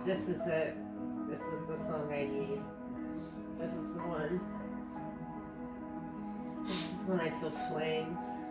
This is it. This is the song I need. This is the one. This is when I feel flames.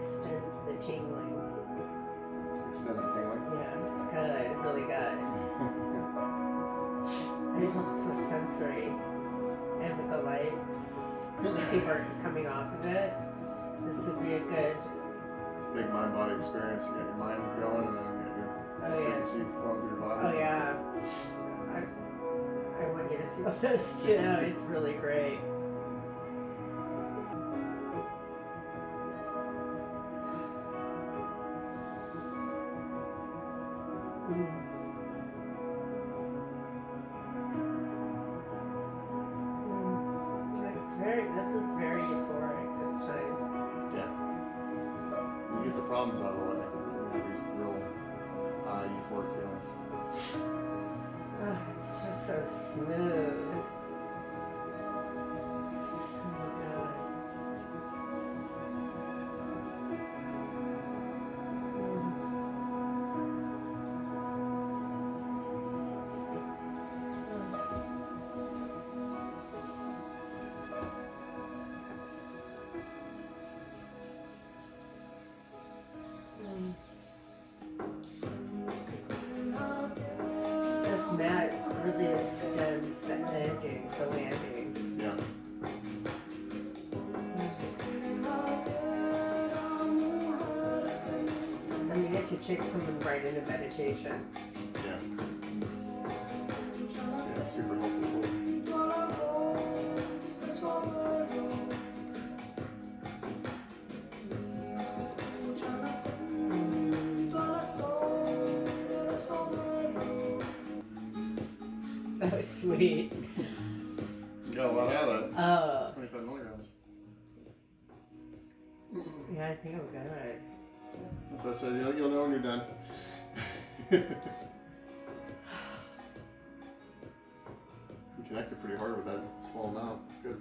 extends the tingling. Extends the tingling? Yeah, it's good, really good. It helps with sensory. And with the lights, when people are coming off of it, this would be a good... It's a big mind-body experience. You get your mind going and then you get your frequency flowing through your body. Oh yeah. I want you to feel this too. It's really great. This is very euphoric this time. Yeah. You get the problems out of the way. You have these real high euphoric feelings. Oh, it's just so smooth. So good. This mat really extends the landing, Yeah. I mean, it could take someone right into meditation. Yeah. Yeah, super helpful. That was sweet. You got a lot out of that. Oh. 25 milligrams. Yeah, I think I'm good. That's what I said. You'll know when you're done. You connected pretty hard with that small amount. It's good.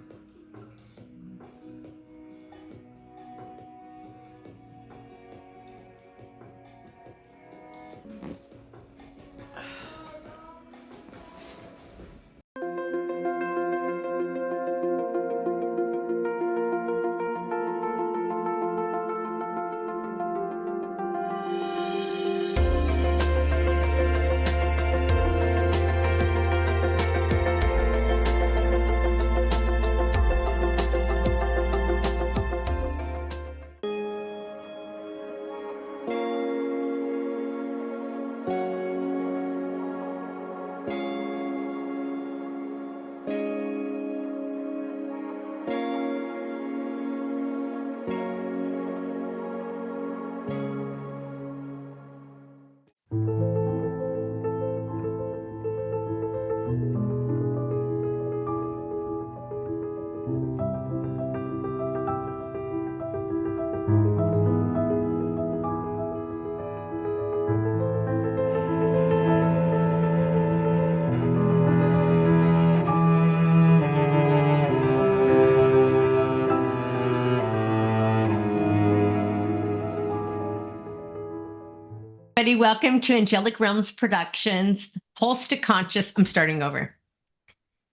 Welcome to Angelic Realms Productions, Pulse to Conscious. I'm starting over.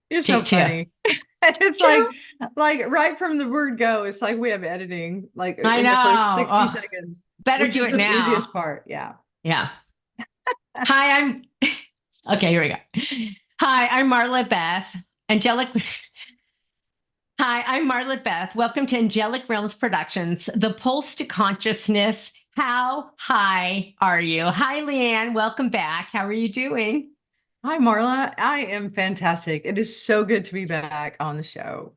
You're so funny. It's like right from the word go, it's like we have editing, like I in know. the first 60 seconds. Better which do is it the now. Easiest part, yeah. Yeah. Hi, okay, here we go. Hi, I'm Marla Beth. Hi, I'm Marla Beth. Welcome to Angelic Realms Productions, the Pulse to Consciousness. How high are you? Hi, Lea Anne. Welcome back. How are you doing? Hi, Marla. I am fantastic. It is so good to be back on the show.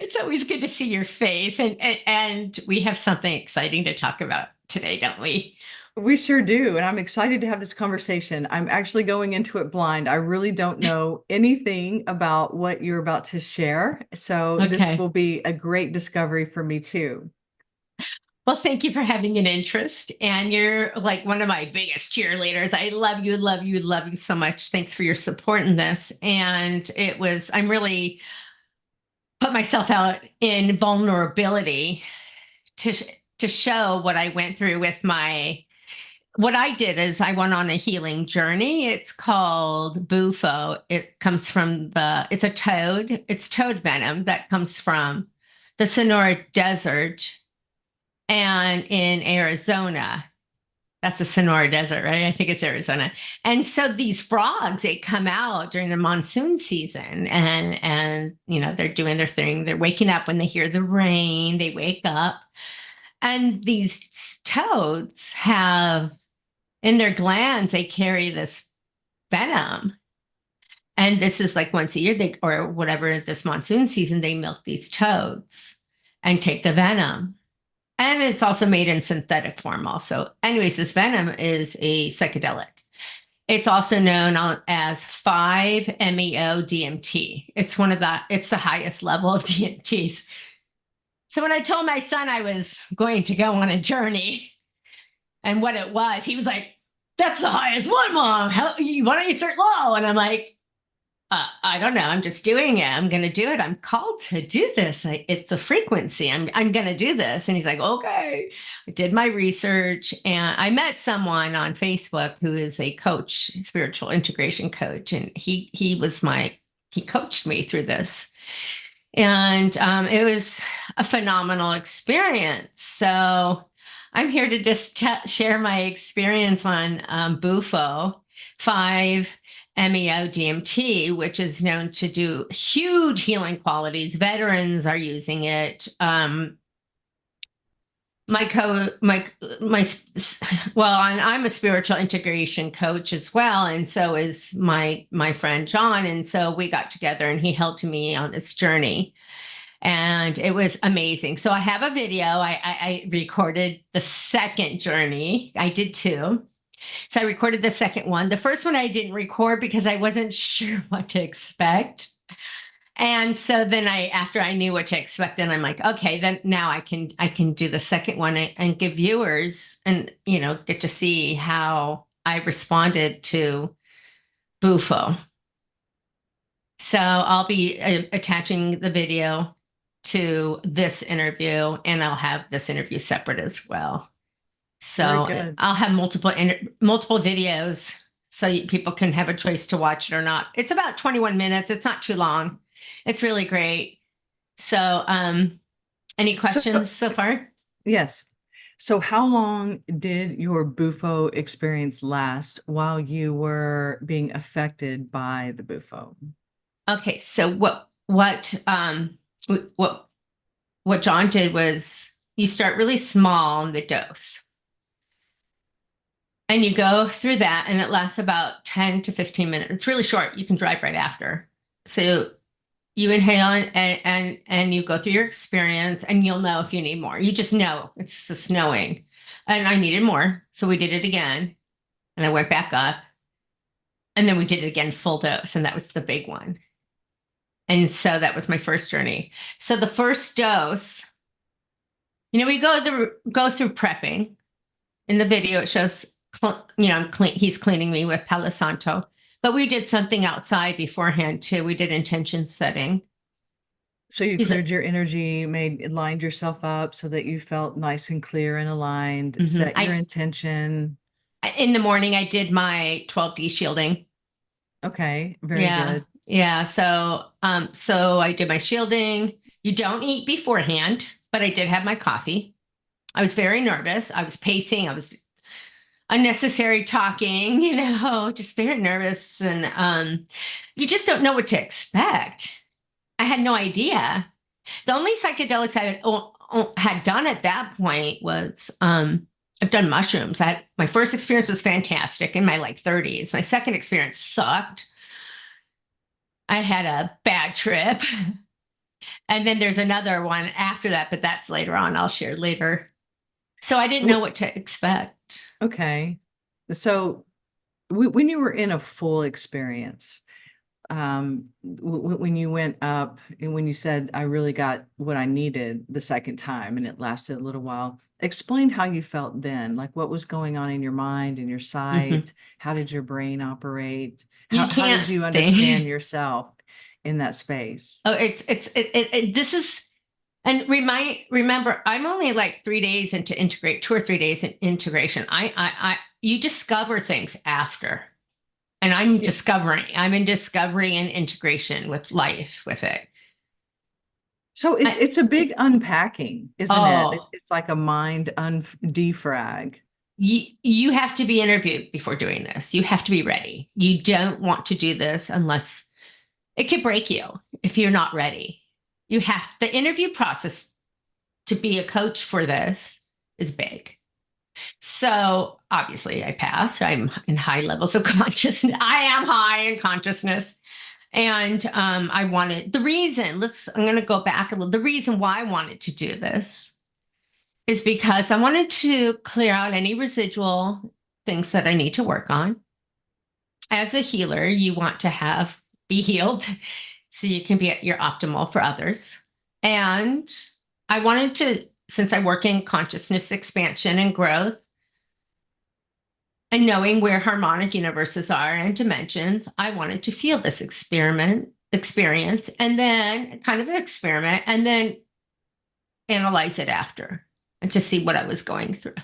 It's always good to see your face, and we have something exciting to talk about today, don't we? We sure do, and I'm excited to have this conversation. I'm actually going into it blind. I really don't know anything about what you're about to share, so This will be a great discovery for me too. Well, thank you for having an interest. And you're like one of my biggest cheerleaders. I love you, love you, love you so much. Thanks for your support in this. And I'm really put myself out in vulnerability to show what I went through with what I did is I went on a healing journey. It's called Bufo. It comes from it's a toad. It's toad venom that comes from the Sonora Desert. and in Arizona. That's the Sonora Desert, right? I think it's Arizona. And so these frogs, they come out during the monsoon season and they're doing their thing. They're waking up when they hear the rain. They wake up. And these toads have in their glands, they carry this venom. And this is like once a year, or whatever, this monsoon season, they milk these toads and take the venom. And it's also made in synthetic form also. Anyways, this venom is a psychedelic. It's also known as 5-MeO-DMT. It's the highest level of DMTs. So when I told my son I was going to go on a journey and what it was, he was like, "That's the highest one, Mom. Why don't you start low?" And I'm like, I don't know. I'm just doing it. I'm going to do it. I'm called to do this. It's a frequency. I'm going to do this. And he's like, "Okay." I did my research and I met someone on Facebook who is a coach, spiritual integration coach. And he coached me through this. And it was a phenomenal experience. So I'm here to just share my experience on Bufo 5-MeO-DMT, which is known to do huge healing qualities. Veterans are using it. I'm a spiritual integration coach as well, and so is my friend John. And so we got together, and he helped me on this journey, and it was amazing. So I have a video. I recorded the second journey. I did two. So I recorded the second one. The first one I didn't record because I wasn't sure what to expect. And so then after I knew what to expect, then I'm like, okay, then now I can do the second one and give viewers and, get to see how I responded to Bufo. So I'll be attaching the video to this interview, and I'll have this interview separate as well. So I'll have multiple videos so people can have a choice to watch it or not. It's about 21 minutes. It's not too long. It's really great. So any questions so far? Yes. So how long did your Bufo experience last while you were being affected by the Bufo? Okay. So what John did was you start really small in the dose. And you go through that, and it lasts about 10 to 15 minutes. It's really short. You can drive right after. So you inhale and you go through your experience, and you'll know if you need more. You just know. It's just knowing. And I needed more. So we did it again. And I went back up. And then we did it again full dose. And that was the big one. And so that was my first journey. So the first dose, we go through prepping. In the video, it shows he's cleaning me with Palo Santo, but we did something outside beforehand too. We did intention setting. So you cleared your energy, lined yourself up so that you felt nice and clear and aligned, set your intention. In the morning, I did my 12D shielding. Okay. Very good. Yeah. So I did my shielding. You don't eat beforehand, but I did have my coffee. I was very nervous. I was pacing. I was unnecessary talking, just very nervous. And you just don't know what to expect. I had no idea. The only psychedelics I had done at that point was I've done mushrooms. My first experience was fantastic in my 30s. My second experience sucked. I had a bad trip. And then there's another one after that, but that's later on. I'll share later. So I didn't know what to expect. Okay. So when you were in a full experience, when you went up and when you said, "I really got what I needed the second time," and it lasted a little while, explain how you felt then. Like what was going on in your mind and your sight? How did your brain operate? How did you understand yourself in that space? Oh, this is, and remember, I'm only 3 days into 2 or 3 days in integration. You discover things after, and I'm in discovery and integration with life with it. So it's a big unpacking, isn't it? Oh, It's like a mind defrag. you have to be interviewed before doing this. You have to be ready. You don't want to do this unless it could break you if you're not ready. You have the interview process to be a coach for this is big. So obviously I passed. I'm in high levels of consciousness. I am high in consciousness. And I wanted I'm going to go back a little. The reason why I wanted to do this is because I wanted to clear out any residual things that I need to work on. As a healer, you want to be healed so you can be at your optimal for others. And I wanted to, since I work in consciousness expansion and growth, and knowing where harmonic universes are and dimensions, I wanted to feel this experience, and then kind of experiment, and then analyze it after, and to see what I was going through.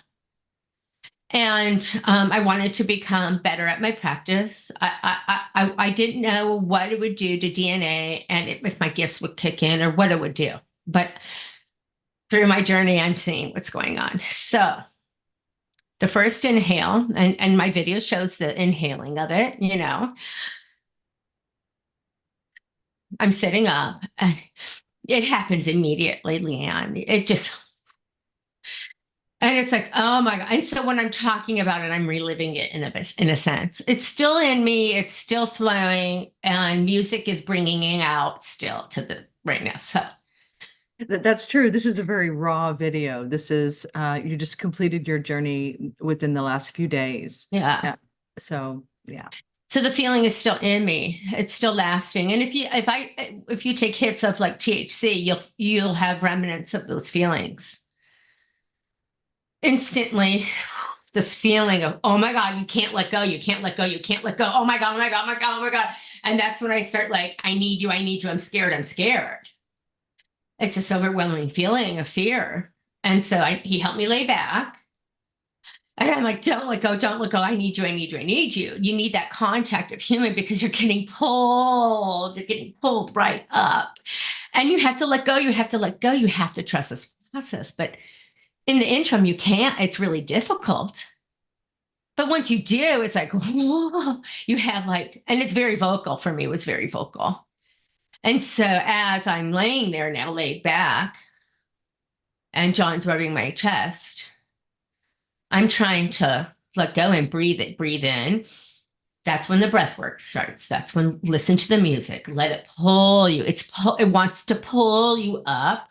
And I wanted to become better at my practice. I didn't know what it would do to DNA and if my gifts would kick in or what it would do. But through my journey, I'm seeing what's going on. So the first inhale, and my video shows the inhaling of it, I'm sitting up. It happens immediately, Lea Anne. And it's like, oh my God. And so when I'm talking about it, I'm reliving it in a sense. It's still in me. It's still flowing. And music is bringing it out still to the right now. So that's true. This is a very raw video. This is, you just completed your journey within the last few days. Yeah. So, yeah. So the feeling is still in me. It's still lasting. And if you take hits of like THC, you'll have remnants of those feelings. Instantly, this feeling of, oh my God, you can't let go. You can't let go. You can't let go. Oh my God, oh my God, oh my God, oh my God. And that's when I start like, I need you. I need you. I'm scared. I'm scared. It's this overwhelming feeling of fear. And so he helped me lay back. And I'm like, don't let go. Don't let go. I need you. I need you. I need you. You need that contact of human because you're getting pulled. You're getting pulled right up. And you have to let go. You have to let go. You have to trust this process. But in the interim, you can't. It's really difficult. But once you do, it's like, whoa, you have like, and it's very vocal for me. It was very vocal. And so as I'm laying there now, laid back, and John's rubbing my chest, I'm trying to let go and breathe in. That's when the breath work starts. That's when listen to the music. Let it pull you. It wants to pull you up.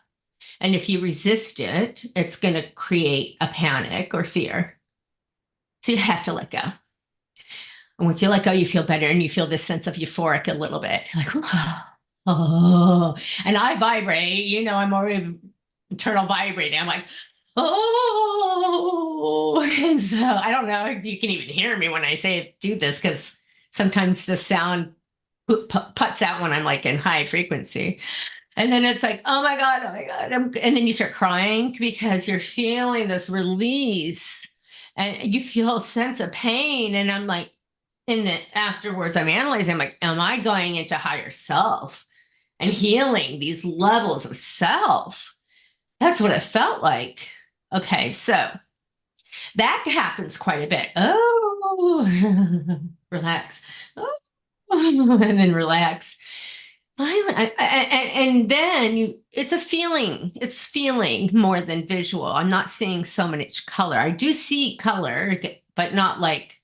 And if you resist it, it's going to create a panic or fear. So you have to let go. And once you let go, you feel better and you feel this sense of euphoric a little bit. Like, oh, and I vibrate, I'm already internal vibrating. I'm like, oh, and so I don't know if you can even hear me when I do this, because sometimes the sound puts out when I'm like in high frequency. And then it's like, oh my God, oh my God. And then you start crying because you're feeling this release and you feel a sense of pain. And I'm like, afterwards, I'm analyzing, I'm like, am I going into higher self and healing these levels of self? That's what it felt like. Okay, so that happens quite a bit. Oh, relax. Oh, and then relax. And then it's a feeling. It's feeling more than visual. I'm not seeing so much color. I do see color, but not like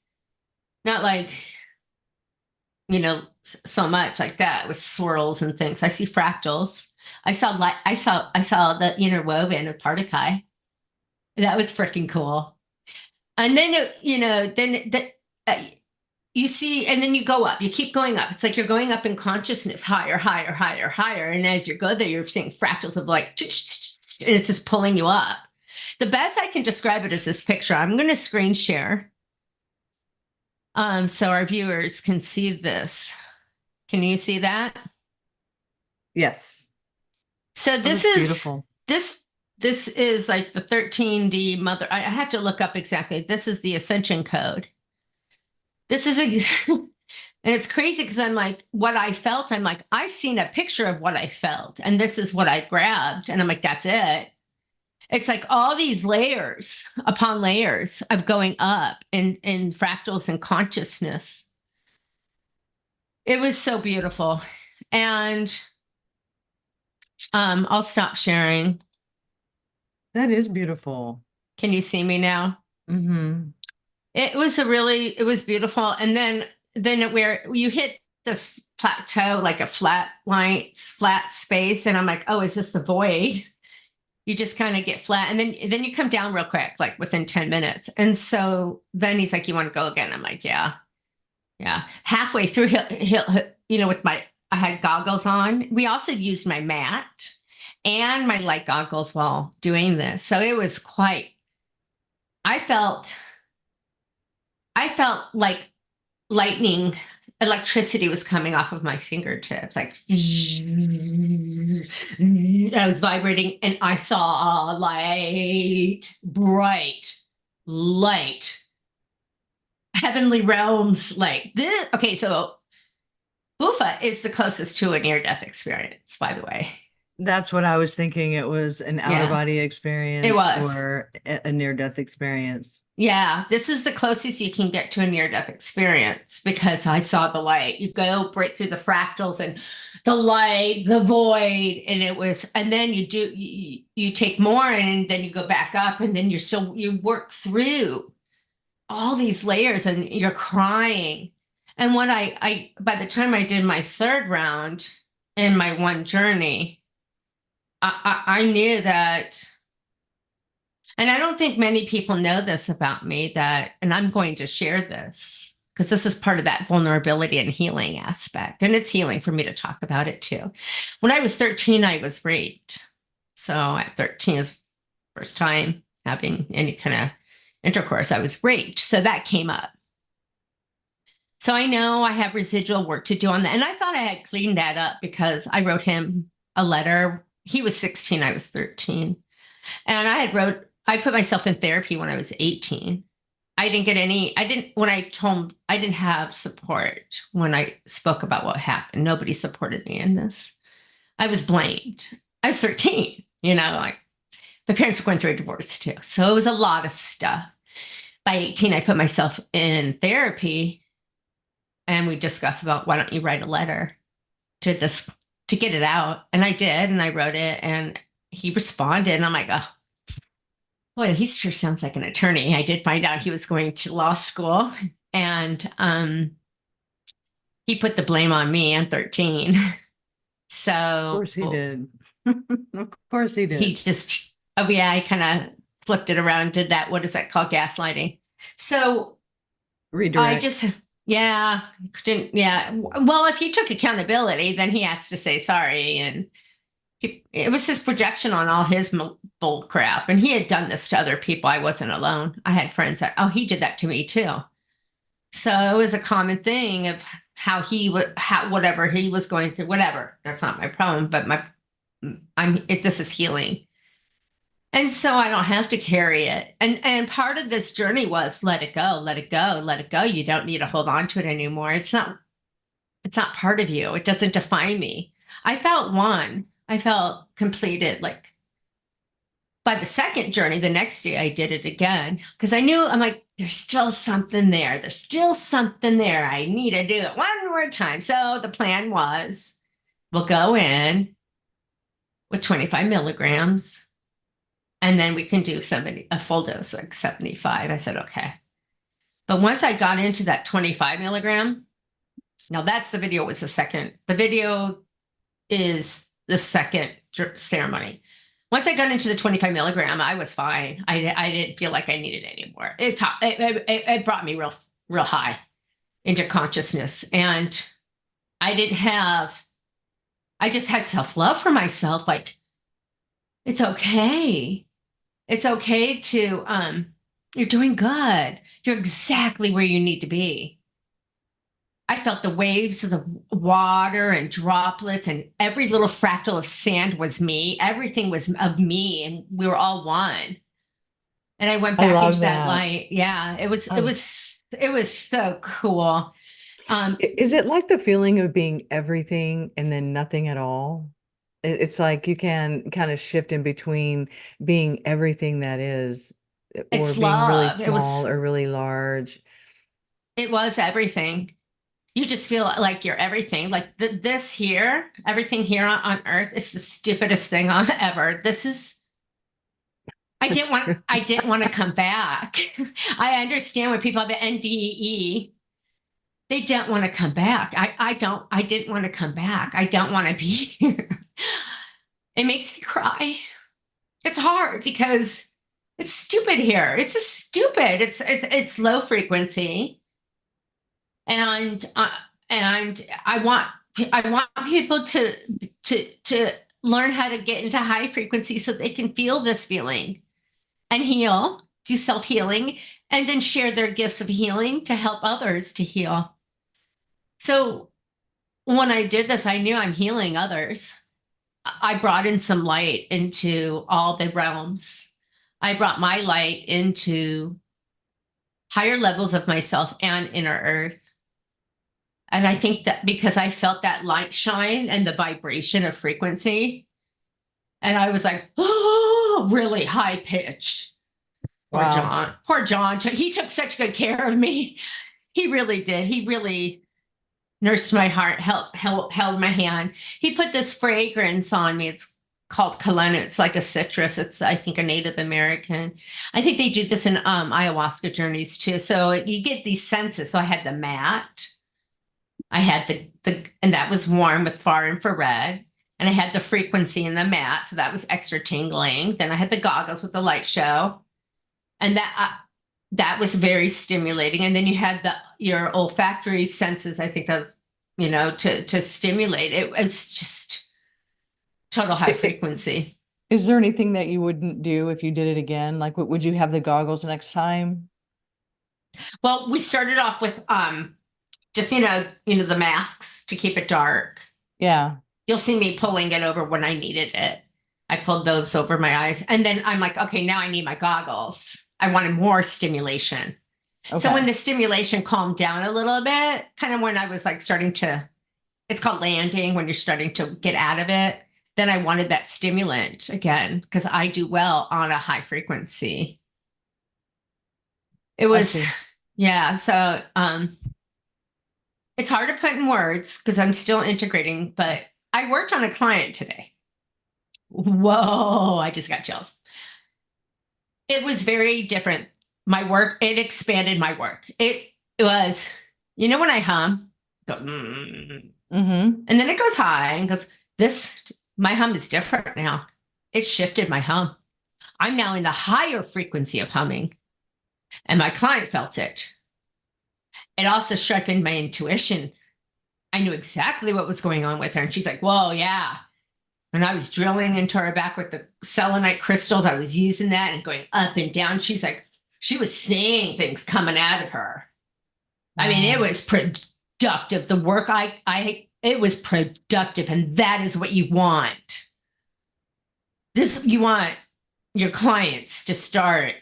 so much like that with swirls and things. I see fractals. I saw the interwoven of particle. That was freaking cool. And then you see, and then you go up. You keep going up. It's like you're going up in consciousness, higher, higher, higher, higher. And as you go there, you're seeing fractals of like, and it's just pulling you up. The best I can describe it is this picture. I'm going to screen share, so our viewers can see this. Can you see that? Yes. So this is beautiful. This is like the 13D mother. I have to look up exactly. This is the ascension code. This is And it's crazy because I'm like, what I felt, I'm like, I've seen a picture of what I felt, and this is what I grabbed. And I'm like, that's it. It's like all these layers upon layers of going up in fractals and consciousness. It was so beautiful. And I'll stop sharing. That is beautiful. Can you see me now? Mm-hmm. It was beautiful. And then where you hit this plateau, like a flat space. And I'm like, oh, is this the void? You just kind of get flat. And then you come down real quick, like within 10 minutes. And so then he's like, you want to go again? I'm like, yeah. Halfway through, I had goggles on. We also used my mat and my light goggles while doing this. So it was I felt like electricity was coming off of my fingertips. Like, I was vibrating and I saw a bright light, heavenly realms like this. Okay, so Bufo is the closest to a near-death experience, by the way. That's what I was thinking. It was an out-of-body experience. It was. Or a near-death experience. Yeah, this is the closest you can get to a near-death experience because I saw the light. You go break through the fractals and the light, the void, and then you take more and then you go back up and then you work through all these layers and you're crying. And what by the time I did my third round in my one journey, I knew that, and I don't think many people know this about me, and I'm going to share this because this is part of that vulnerability and healing aspect. And it's healing for me to talk about it too. When I was 13, I was raped. So at 13 is the first time having any kind of intercourse, I was raped. So that came up. So I know I have residual work to do on that. And I thought I had cleaned that up because I wrote him a letter. He was 16, I was 13. And I put myself in therapy when I was 18. I didn't have support when I spoke about what happened. Nobody supported me in this. I was blamed. I was 13, like my parents were going through a divorce too. So it was a lot of stuff. By 18, I put myself in therapy and we discussed about why don't you write a letter to get it out. And I did, and I wrote it and he responded and I'm like, oh, boy, he sure sounds like an attorney. I did find out he was going to law school and he put the blame on me. I'm 13. So of course he did. Of course he did. He just, I kind of flipped it around, did that. What is that called? Gaslighting. So redirect. Well, if he took accountability, then he has to say sorry. And it was his projection on all his bull crap. And he had done this to other people. I wasn't alone. I had friends that, he did that to me too. So it was a common thing of whatever he was going through, whatever. That's not my problem, but this is healing. And so I don't have to carry it. And part of this journey was let it go, let it go, let it go. You don't need to hold on to it anymore. It's not part of you. It doesn't define me. I felt completed. Like by the second journey, the next day I did it again because I'm like, there's still something there. There's still something there. I need to do it one more time. So the plan was we'll go in with 25 milligrams. And then we can do a full dose, like 75. I said, okay. But once I got into that 25 milligram, now that's the video was the second. The video is the second ceremony. Once I got into the 25 milligram, I was fine. I didn't feel like I needed it anymore. It brought me real high into consciousness. And I just had self-love for myself. Like, it's okay. It's okay to, you're doing good. You're exactly where you need to be. I felt the waves of the water and droplets and every little fractal of sand was me. Everything was of me and we were all one. And I went back into that light. Yeah, it was so cool. Is it like the feeling of being everything and then nothing at all? It's like you can kind of shift in between being everything that is, or It's being really love. small or really large. It was everything. You just feel like you're everything. Like this here, everything here on earth is the stupidest thing on ever. This is, That's true. I didn't want to come back. I understand when people have an NDE, they don't want to come back. I didn't want to come back. I don't want to be here. It makes me cry. It's hard because it's stupid here. It's just stupid. It's low frequency, and I want people to learn how to get into high frequency so they can feel this feeling and heal, do self healing, and then share their gifts of healing to help others to heal. So when I did this, I knew I'm healing others. I brought in some light into all the realms. I brought my light into higher levels of myself and inner earth. And I think that because I felt that light shine and the vibration of frequency, and I was like, oh, really high pitch. Poor Wow. John. Poor John. He took such good care of me. He really did. He really nursed my heart, held my hand. He put this fragrance on me. It's called Kalena. It's like a citrus. It's, I think, a Native American. I think they do this in ayahuasca journeys too. So you get these senses. So I had the mat. I had and that was warm with far infrared. And I had the frequency in the mat. So that was extra tingling. Then I had the goggles with the light show. And that was very stimulating. And then you had your olfactory senses. I think that was, to stimulate. It was just total high frequency. Is there anything that you wouldn't do if you did it again? Like, would you have the goggles next time? Well, we started off with just the masks to keep it dark. Yeah. You'll see me pulling it over when I needed it. I pulled those over my eyes, and then I'm like, okay, now I need my goggles. I wanted more stimulation. Okay. So when the stimulation calmed down a little bit, kind of when I was like starting to, it's called landing, when you're starting to get out of it, then I wanted that stimulant again, because I do well on a high frequency. It was, yeah. So it's hard to put in words because I'm still integrating, but I worked on a client today. Whoa, I just got chills. It was very different. My work, it expanded my work. It was, when I hum, go, and then it goes high and goes, my hum is different now. It shifted my hum. I'm now in the higher frequency of humming, and my client felt it. It also sharpened my intuition. I knew exactly what was going on with her. And she's like, whoa, yeah. When I was drilling into her back with the selenite crystals, I was using that and going up and down. She's like, she was seeing things coming out of her. Wow. I mean, it was productive. The work it was productive. And that is what you want. You want your clients to start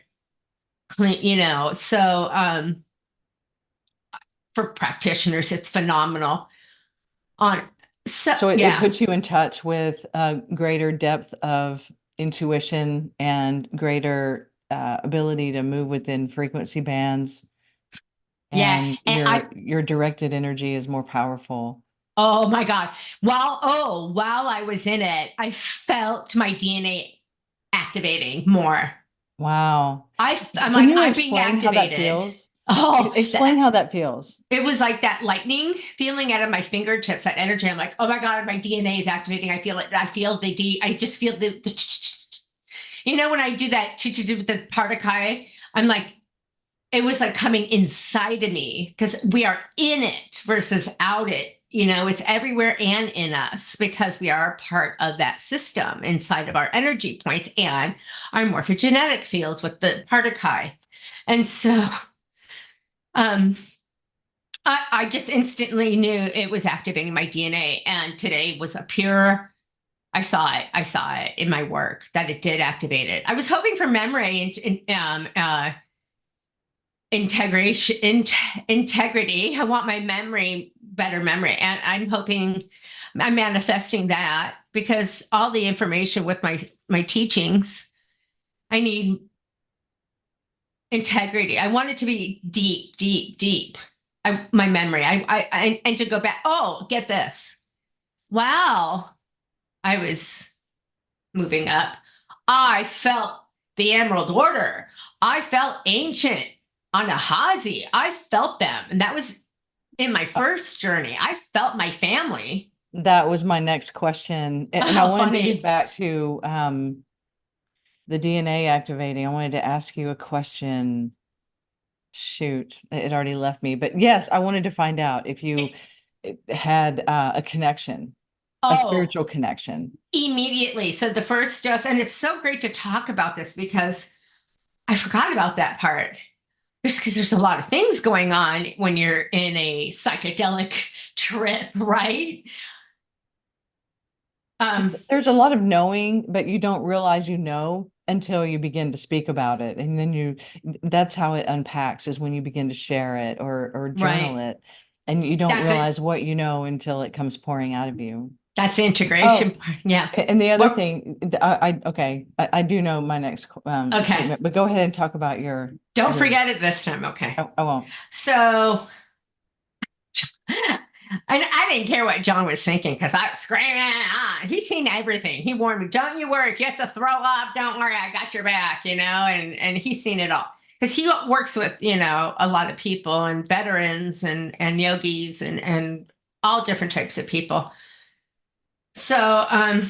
clean, so, for practitioners, it's phenomenal. So it puts you in touch with a greater depth of intuition and greater ability to move within frequency bands. And your directed energy is more powerful. Oh my God. While I was in it, I felt my DNA activating more. Wow. I'm being activated. How that feels? Oh, explain how that feels. It was like that lightning feeling out of my fingertips, that energy. I'm like, oh my God, my DNA is activating. I feel it. I just feel when I do that with the Partakai, I'm like, it was like coming inside of me because we are in it versus out it. It's everywhere and in us because we are a part of that system inside of our energy points and our morphogenetic fields with the Partakai. And so I just instantly knew it was activating my DNA. And today was I saw it in my work that it did activate it. I was hoping for memory integrity. I want my memory, better memory. And I'm manifesting that because all the information with my teachings, I need integrity. I want it to be deep, deep, deep. My memory. And to go back. Oh, get this. Wow. I was moving up. I felt the Emerald Order. I felt ancient Anahazi. I felt them. And that was in my first journey. I felt my family. That was my next question. And I wanted to get back to the DNA activating. I wanted to ask you a question. Shoot, it already left me. But yes, I wanted to find out if you had a connection, a spiritual connection. Immediately. So the first dose, and it's so great to talk about this because I forgot about that part. Just because there's a lot of things going on when you're in a psychedelic trip, right? There's a lot of knowing, but you don't realize you know until you begin to speak about it. And then that's how it unpacks, is when you begin to share it or journal it. And you don't realize what you know until it comes pouring out of you. That's integration. Yeah. And the other thing, I do know my next statement, but go ahead and talk about your. Don't forget it this time. Okay. I won't. So, and I didn't care what John was thinking because I was screaming. He's seen everything. He warned me, don't you worry. If you have to throw up, don't worry. I got your back, and he's seen it all. Because he works with, a lot of people and veterans and yogis and all different types of people. So I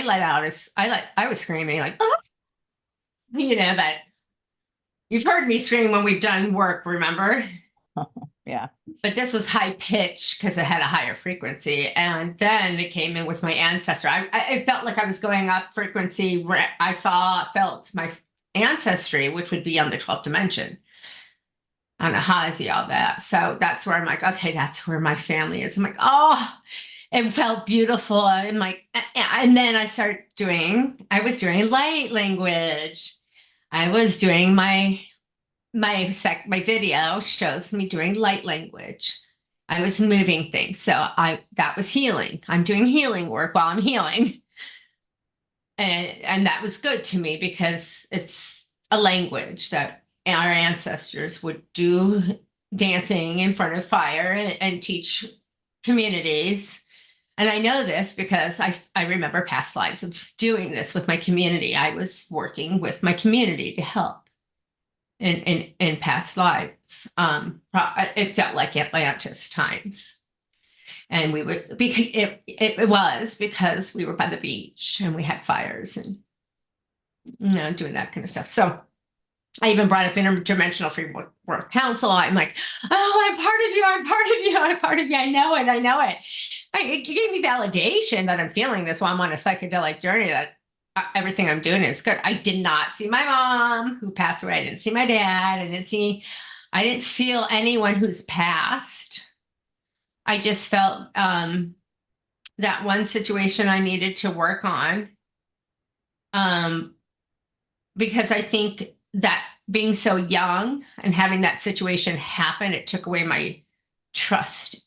let out I was screaming like, oh! That you've heard me scream when we've done work, remember? Yeah. But this was high pitch because it had a higher frequency. And then it came in with my ancestor. It felt like I was going up frequency where I felt my ancestry, which would be on the 12th dimension. Anahazi, all that. So that's where I'm like, okay, that's where my family is. I'm like, oh, it felt beautiful. I'm like, and then I was doing light language. I was doing my video shows me doing light language. I was moving things. So that was healing. I'm doing healing work while I'm healing. And that was good to me because it's a language that our ancestors would do, dancing in front of fire and teach communities. And I know this because I remember past lives of doing this with my community. I was working with my community to help in past lives. It felt like Atlantis times. And we would, it was because we were by the beach and we had fires and, doing that kind of stuff. So I even brought up Interdimensional Free World Council. I'm like, oh, I'm part of you. I'm part of you. I'm part of you. I know it. I know it. It gave me validation that I'm feeling this while I'm on a psychedelic journey, that everything I'm doing is good. I did not see my mom who passed away. I didn't see my dad. I didn't feel anyone who's passed. I just felt that one situation I needed to work on. Because I think that being so young and having that situation happen, it took away my trust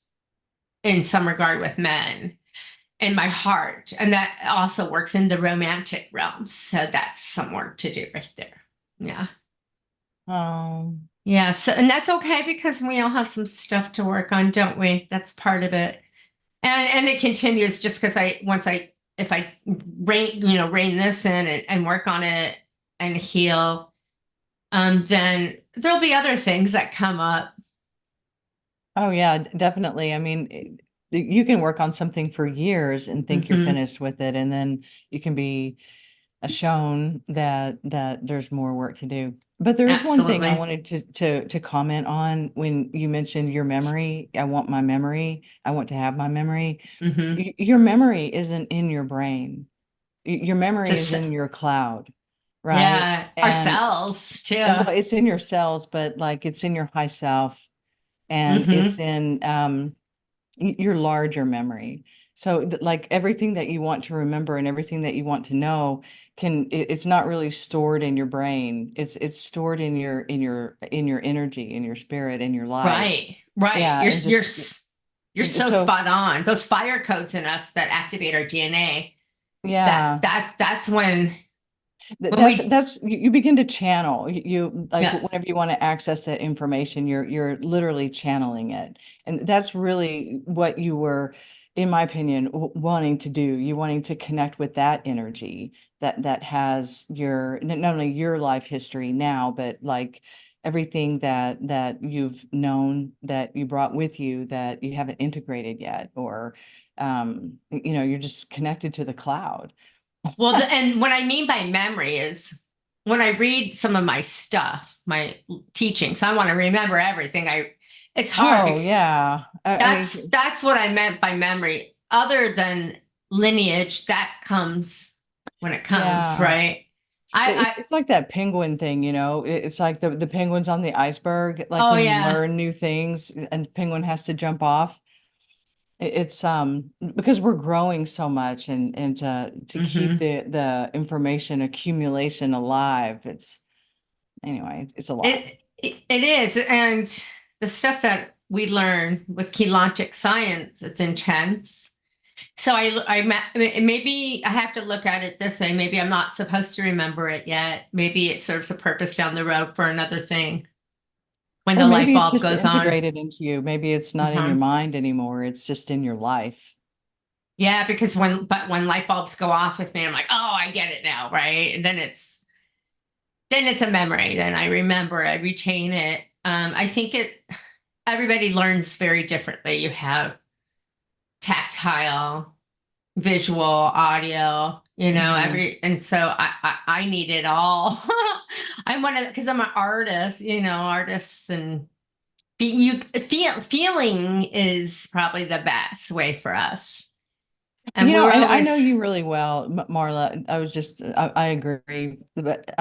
in some regard with men and my heart. And that also works in the romantic realm. So that's some work to do right there. Yeah. Yeah. So, and that's okay because we all have some stuff to work on, don't we? That's part of it. And it continues just because if I rein this in and work on it and heal, then there'll be other things that come up. Oh yeah, definitely. I mean, you can work on something for years and think you're finished with it, and then you can be shown that there's more work to do. But there is one thing I wanted to comment on when you mentioned your memory. I want my memory. I want to have my memory. Your memory isn't in your brain. Your memory is in your cloud, right? Yeah, our cells too. Well, it's in your cells, but like it's in your high self, and it's in your larger memory. So like everything that you want to remember and everything that you want to know it's not really stored in your brain. It's stored in your energy, in your spirit, in your life. Right. Yeah. And You're so spot on. Those fire codes in us that activate our DNA. Yeah. That's when that's you begin to channel. You like yes. whenever you want to access that information, you're literally channeling it. And that's really what you were, in my opinion, wanting to do. You wanting to connect with that energy that has your not only your life history now, but like everything that you've known, that you brought with you, that you haven't integrated yet, or you're just connected to the cloud. Well, and what I mean by memory is when I read some of my stuff, my teachings, I want to remember everything. It's hard. Oh, yeah. That's what I meant by memory. Other than lineage, that comes when it comes, yeah. right? It's like that penguin thing, it's like the penguins on the iceberg, like oh when you yeah. learn new things and the penguin has to jump off. It's because we're growing so much and to keep the information accumulation alive, it's a lot. It is. And the stuff that we learn with chelantic science, it's intense. So maybe I have to look at it this way. Maybe I'm not supposed to remember it yet. Maybe it serves a purpose down the road for another thing when Or the light maybe it's bulb just goes on. integrated into you. Maybe it's not in your mind anymore. It's just in your life. Yeah, because when light bulbs go off with me, I'm like, oh, I get it now, right? And then it's a memory. Then I remember, I retain it. I think everybody learns very differently. You have tactile, visual, audio, and so I need it all. I'm one of, because I'm an artist, artists and feeling is probably the best way for us. And I know you really well, Marla. I agree, but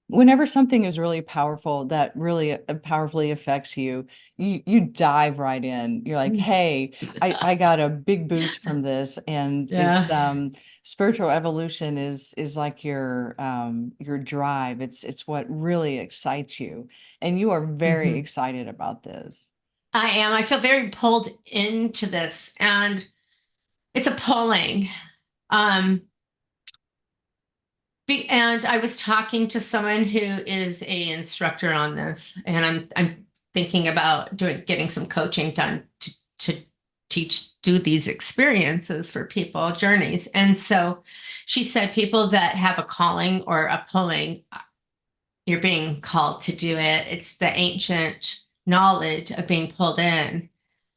whenever something is really powerful that really powerfully affects you, you dive right in. You're like, hey, I got a big boost from this. And it's spiritual evolution is like your drive. It's what really excites you. And you are very excited about this. I am. I feel very pulled into this, and it's a pulling. And I was talking to someone who is a instructor on this, and I'm thinking about getting some coaching done to do these experiences for people, journeys. And so she said people that have a calling or a pulling, you're being called to do it. It's the ancient knowledge of being pulled in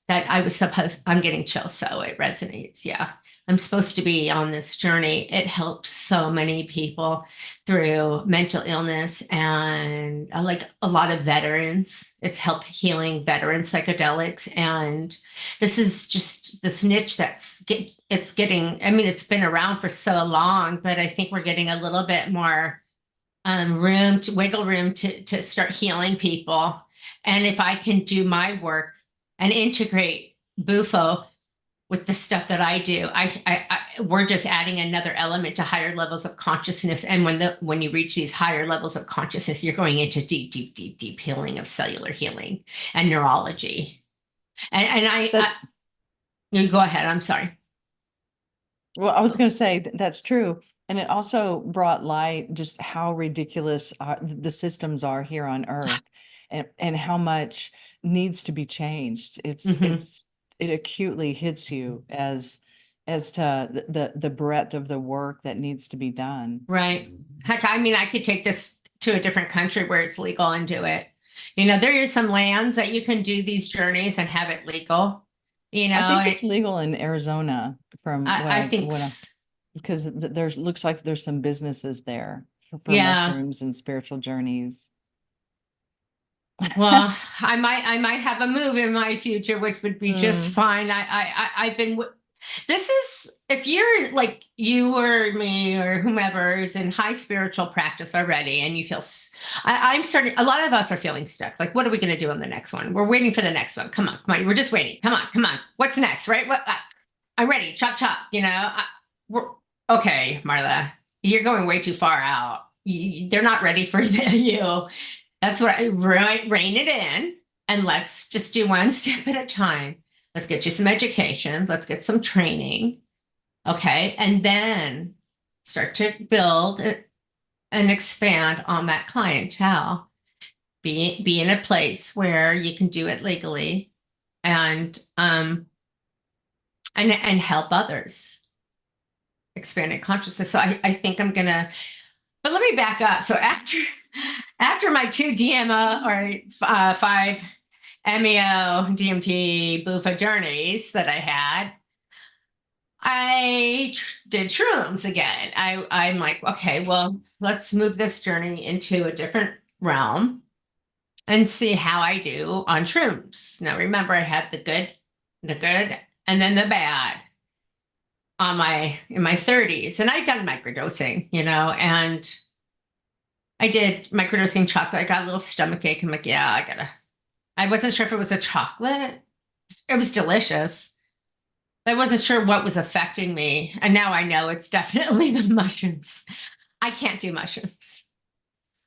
that I'm getting chills, so it resonates. Yeah. I'm supposed to be on this journey. It helps so many people through mental illness and like a lot of veterans. It's helped healing veteran psychedelics. And this is just this niche it's getting, I mean, it's been around for so long, but I think we're getting a little bit more wiggle room to start healing people. And if I can do my work and integrate Bufo with the stuff that I do, we're just adding another element to higher levels of consciousness. And when you reach these higher levels of consciousness, you're going into deep healing of cellular healing and neurology. You go ahead. I'm sorry. Well, I was going to say that's true. And it also brought light just how ridiculous the systems are here on Earth, and how much needs to be changed. It acutely hits you as to the breadth of the work that needs to be done. Right. Heck, I mean, I could take this to a different country where it's legal and do it. There is some lands that you can do these journeys and have it legal. I think it's legal in Arizona from because looks like there's some businesses there for mushrooms and spiritual journeys. Well, I might have a move in my future, which would be just fine. I've been, this is, if you're like you or me or whomever is in high spiritual practice already, and you feel, I'm starting, a lot of us are feeling stuck. Like, what are we going to do on the next one? We're waiting for the next one. Come on. We're just waiting. Come on. What's next? Right? I'm ready. Chop, chop. Okay, Marla, you're going way too far out. They're not ready for you. That's what rein it in, and let's just do one step at a time. Let's get you some education. Let's get some training. Okay. And then start to build and expand on that clientele. Be in a place where you can do it legally and help others expand in consciousness. So I think I'm gonna, but let me back up. So after my 2 DMO or 5 MEO DMT Bufo journeys that I had, I did shrooms again. I'm like, okay, well, let's move this journey into a different realm and see how I do on shrooms. Now, remember, I had the good, and then the bad in my 30s. And I'd done microdosing, and I did microdosing chocolate. I got a little stomach ache. I'm like, yeah, I wasn't sure if it was a chocolate. It was delicious. I wasn't sure what was affecting me. And now I know it's definitely the mushrooms. I can't do mushrooms.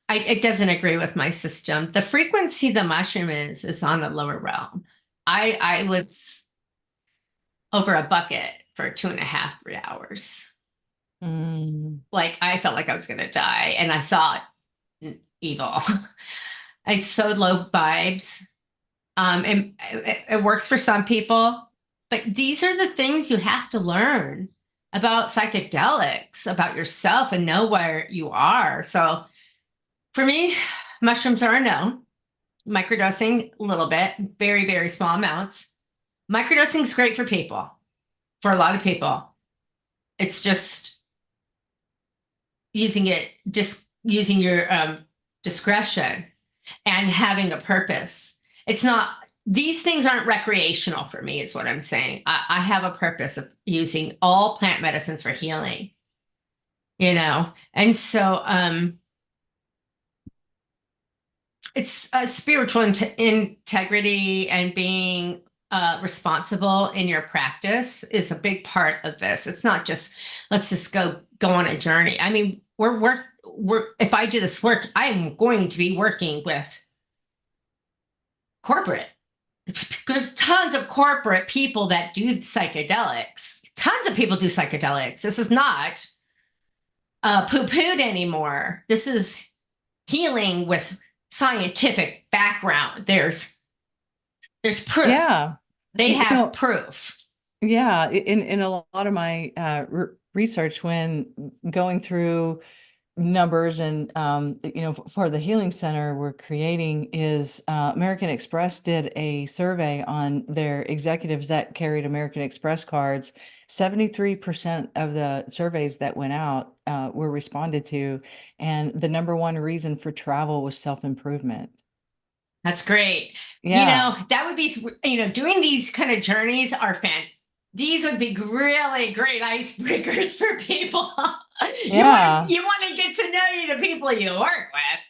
It doesn't agree with my system. The frequency the mushroom is on a lower realm. I was over a bucket for 2.5, 3 hours. Like I felt like I was going to die, and I saw it evil. It's so low vibes. And it works for some people. But these are the things you have to learn about psychedelics, about yourself, and know where you are. So for me, mushrooms are a no. Microdosing, a little bit, very, very small amounts. Microdosing is great for people, for a lot of people. It's just using your discretion and having a purpose. It's not, these things aren't recreational for me, is what I'm saying. I have a purpose of using all plant medicines for healing, and so it's spiritual integrity and being responsible in your practice is a big part of this. It's not just, let's just go on a journey. I mean, if I do this work, I am going to be working with corporate. There's tons of corporate people that do psychedelics. Tons of people do psychedelics. This is not poo-pooed anymore. This is healing with scientific background. There's proof. Yeah. They have proof. Yeah. In a lot of my research, when going through numbers and for the healing center we're creating, is American Express did a survey on their executives that carried American Express cards. 73% of the surveys that went out were responded to, and the number one reason for travel was self-improvement. That's great. Yeah. That would be, doing these kind of journeys are these would be really great icebreakers for people. Yeah. You want to get to know the people you work with.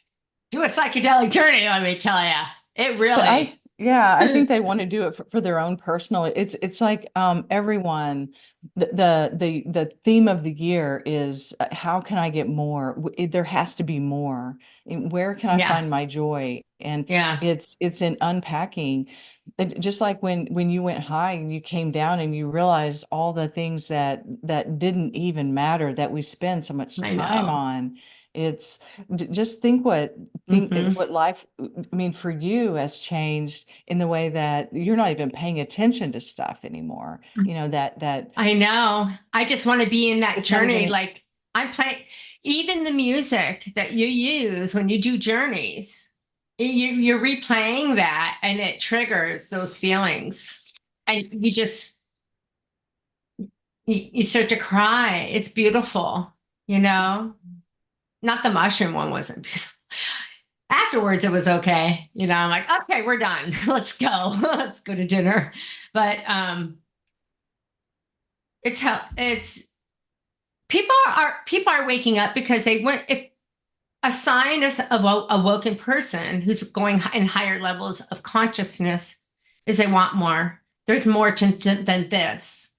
Do a psychedelic journey, let me tell you. It really. I think they want to do it for their own personal. It's like everyone. The theme of the year is how can I get more? There has to be more. Where can I find my joy? And it's in unpacking. Just like when you went high and you came down and you realized all the things that didn't even matter, that we spend so much time on. It's just think what life, I mean, for you has changed in the way that you're not even paying attention to stuff anymore. That I know. I just want to be in that journey. Like I'm playing, even the music that you use when you do journeys, you're replaying that, and it triggers those feelings, and you start to cry. It's beautiful, Not the mushroom one wasn't beautiful. Afterwards, it was okay. I'm like, okay, we're done. Let's go. Let's go to dinner. But it's people are waking up because they went. If a sign of a woken person who's going in higher levels of consciousness is they want more. There's more than this.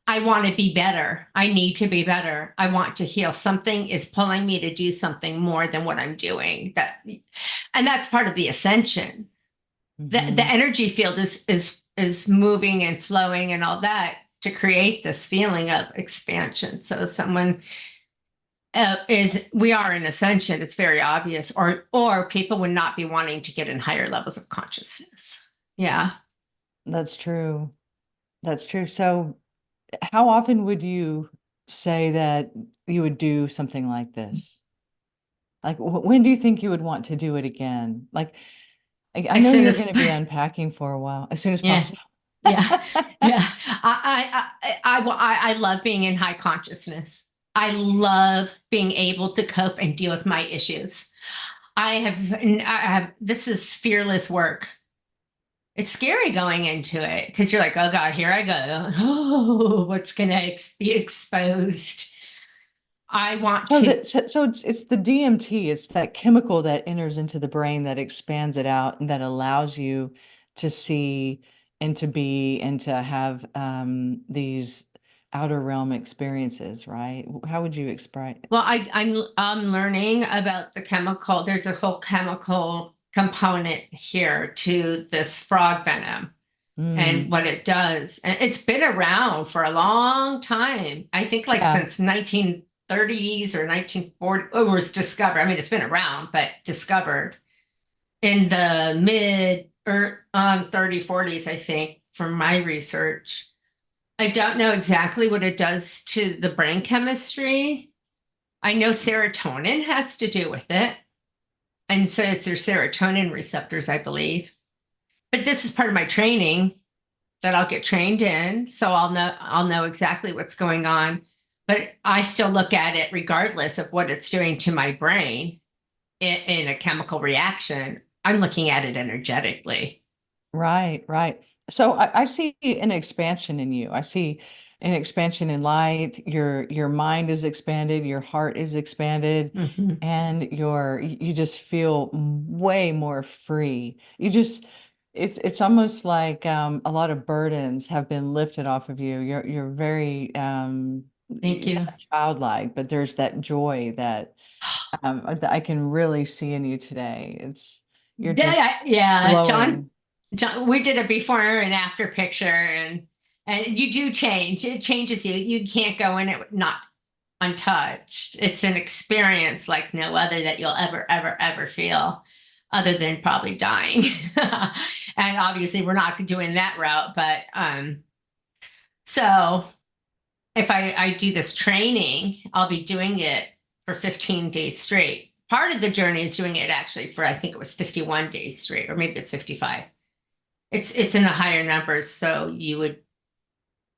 I want to be better. I need to be better. I want to heal. Something is pulling me to do something more than what I'm doing. And that's part of the ascension. The energy field is moving and flowing and all that to create this feeling of expansion. So someone we are in ascension. It's very obvious, or people would not be wanting to get in higher levels of consciousness. Yeah, that's true. That's true. So, how often would you say that you would do something like this? Like, when do you think you would want to do it again? Like, I know you're going to be unpacking for a while, as soon as possible. Yeah, yeah. I love being in high consciousness. I love being able to cope and deal with my issues. I have. This is fearless work. It's scary going into it because you're like, oh God, here I go. Oh, what's going to be exposed? I want to. So it's the DMT. It's that chemical that enters into the brain that expands it out and that allows you to see and to be and to have these outer realm experiences, right? How would you explain? Well, I'm learning about the chemical. There's a whole chemical component here to this frog venom and what it does. And it's been around for a long time. I think since 1930s or 1940, it was discovered. I mean, it's been around, but discovered in the mid 40s, I think, from my research. I don't know exactly what it does to the brain chemistry. I know serotonin has to do with it. And so it's their serotonin receptors, I believe. But this is part of my training that I'll get trained in. So I'll know exactly what's going on. But I still look at it regardless of what it's doing to my brain in a chemical reaction. I'm looking at it energetically. Right, right. So I see an expansion in you. I see an expansion in light. Your mind is expanded, your heart is expanded, and you just feel way more free. It's almost like a lot of burdens have been lifted off of you. You're very Thank you. Childlike, but there's that joy that I can really see in you today. You're just glowing. John, we did a before and after picture, and you do change. It changes you. You can't go in it not untouched. It's an experience like no other that you'll ever feel, other than probably dying. And obviously, we're not doing that route. But so if I do this training, I'll be doing it for 15 days straight. Part of the journey is doing it actually for, I think it was 51 days straight, or maybe it's 55. It's in the higher numbers. So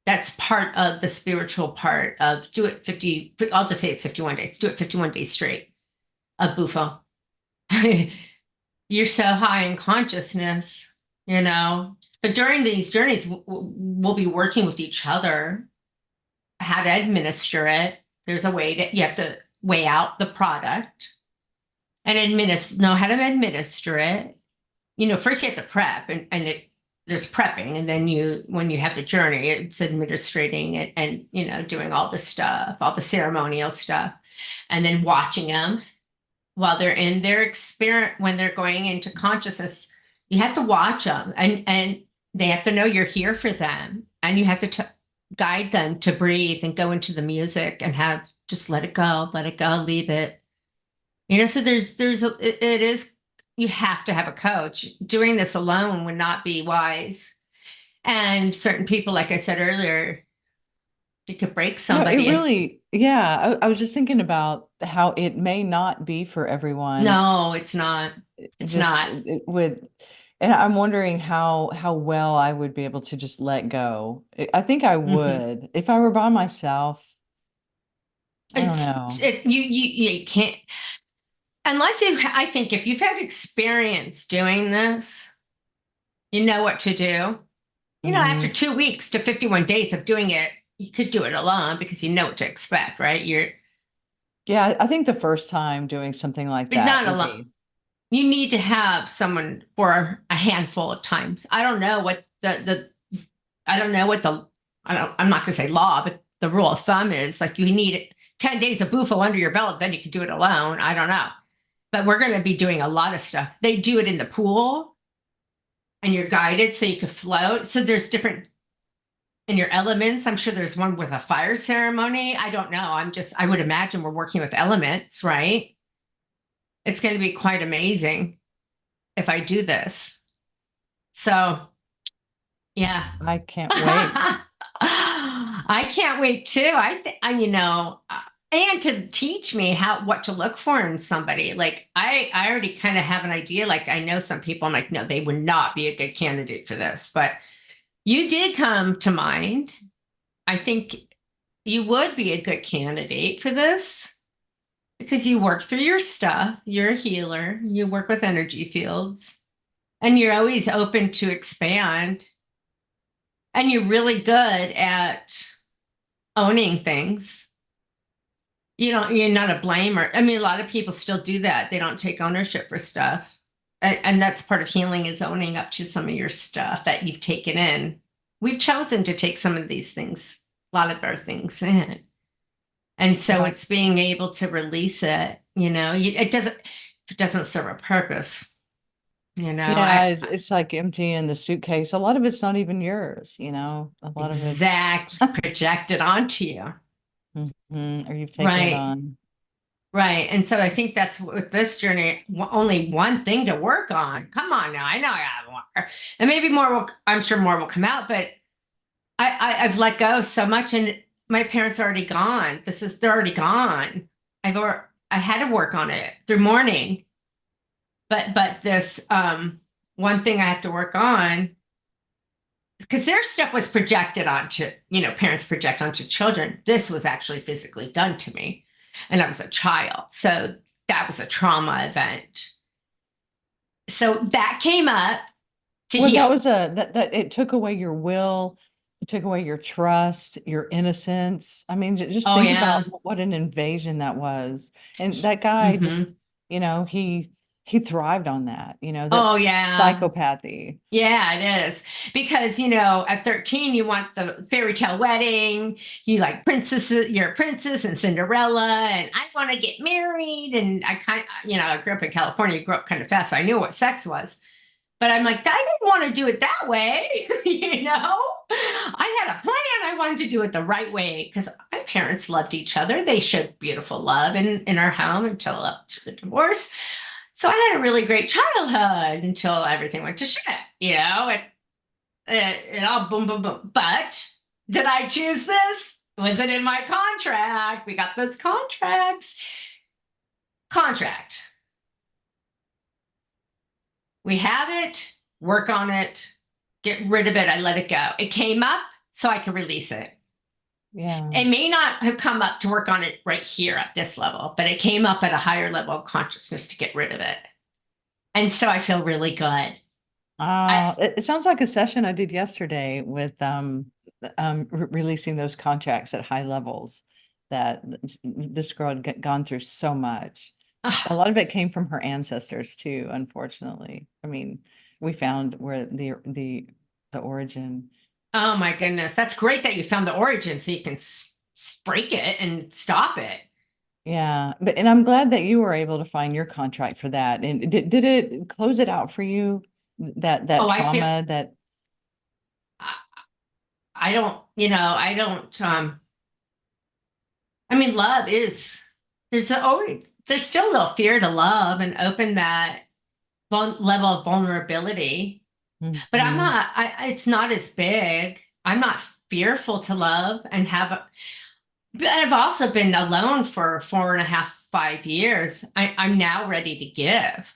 that's part of the spiritual part of I'll just say it's 51 days. Do it 51 days straight of Bufo. You're so high in consciousness, But during these journeys, we'll be working with each other, how to administer it. There's a way you have to weigh out the product and know how to administer it. First you have to prep and there's prepping. And then when you have the journey, it's administrating it and doing all the stuff, all the ceremonial stuff, and then watching them while they're in their experience, when they're going into consciousness. You have to watch them and they have to know you're here for them. And you have to guide them to breathe and go into the music and just let it go, leave it. So it is, you have to have a coach. Doing this alone would not be wise. And certain people, like I said earlier, you could break somebody. No, it really, yeah. I was just thinking about how it may not be for everyone. No, it's not. It's not. And I'm wondering how well I would be able to just let go. I think I would if I were by myself. I don't know. You can't. Unless I think if you've had experience doing this, you know what to do. After 2 weeks to 51 days of doing it, you could do it alone because you know what to expect, right? Yeah, I think the first time doing something like that. Not alone. You need to have someone for a handful of times. I don't know what I'm not going to say law, but the rule of thumb is like you need 10 days of Bufo under your belt, then you can do it alone. I don't know. But we're going to be doing a lot of stuff. They do it in the pool and you're guided so you can float. So there's different in your elements. I'm sure there's one with a fire ceremony. I don't know. I would imagine we're working with elements, right? It's going to be quite amazing if I do this. So, yeah. I can't wait. I can't wait too. And to teach me what to look for in somebody. Like I already kind of have an idea. Like I know some people, I'm like, no, they would not be a good candidate for this, but you did come to mind. I think you would be a good candidate for this because you work through your stuff. You're a healer. You work with energy fields and you're always open to expand. And you're really good at owning things. You're not a blamer. I mean, a lot of people still do that. They don't take ownership for stuff. And that's part of healing is owning up to some of your stuff that you've taken in. We've chosen to take some of these things, a lot of our things in. And so it's being able to release it, it doesn't serve a purpose. It's like emptying the suitcase. A lot of it's not even yours, a lot of it's projected onto you. Or you've taken it on. Right. And so I think that's with this journey, only one thing to work on. Come on now. I know I have more. And maybe more I'm sure more will come out, but I've let go so much and my parents are already gone. They're already gone. I had to work on it through mourning. But this one thing I have to work on, because their stuff was projected onto, parents project onto children. This was actually physically done to me. And I was a child. So that was a trauma event. So that came up to heal. That it took away your will. It took away your trust, your innocence. I mean, just think about what an invasion that was. And that guy just, he thrived on that, that's psychopathy. Yeah, it is. Because, at 13, you want the fairy tale wedding, you like princesses, you're a princess and Cinderella, and I want to get married. And I I grew up in California, grew up kind of fast, so I knew what sex was. But I'm like, I didn't want to do it that way, I had a plan. I wanted to do it the right way because my parents loved each other. They showed beautiful love in our home until up to the divorce. So I had a really great childhood until everything went to shit, it all boom, boom, boom. But did I choose this? Was it in my contract? We got those contracts. Contract. We have it, work on it, get rid of it. I let it go. It came up so I could release it. Yeah. It may not have come up to work on it right here at this level, but it came up at a higher level of consciousness to get rid of it. And so I feel really good. It sounds like a session I did yesterday with releasing those contracts at high levels that this girl had gone through so much. A lot of it came from her ancestors too, unfortunately. I mean, we found where the origin. Oh my goodness. That's great that you found the origin so you can break it and stop it. Yeah. And I'm glad that you were able to find your contract for that. And did it close it out for you? That trauma that. Love is, there's still a little fear to love and open that level of vulnerability. Mm-hmm. But it's not as big. I'm not fearful to love and but I've also been alone for 4.5, 5 years. I'm now ready to give.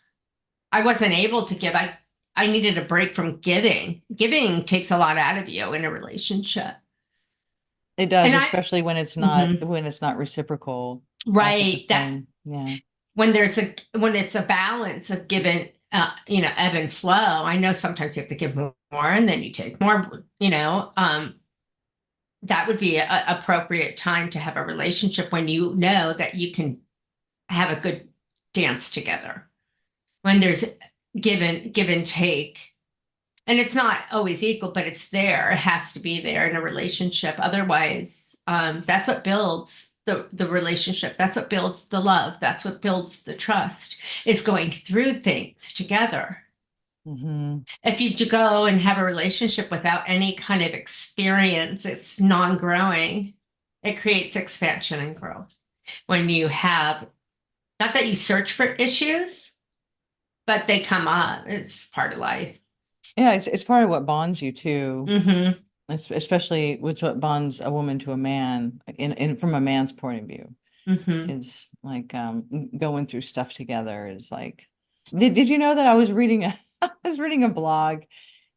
I wasn't able to give. I needed a break from giving. Giving takes a lot out of you in a relationship. It does, especially when it's not reciprocal. Right. When it's a balance of giving, ebb and flow. I know sometimes you have to give more and then you take more, that would be an appropriate time to have a relationship when you know that you can have a good dance together. When there's give and take And it's not always equal, but it's there. It has to be there in a relationship. Otherwise, that's what builds the relationship. That's what builds the love. That's what builds the trust. Is going through things together. Mm-hmm. If you go and have a relationship without any kind of experience, it's non-growing. It creates expansion and growth. When you have, not that you search for issues, but they come up. It's part of life. Yeah, it's part of what bonds you too. Mm-hmm. Especially with what bonds a woman to a man in from a man's point of view. Mm-hmm. Is like going through stuff together is like, did you know that I was reading I was reading a blog,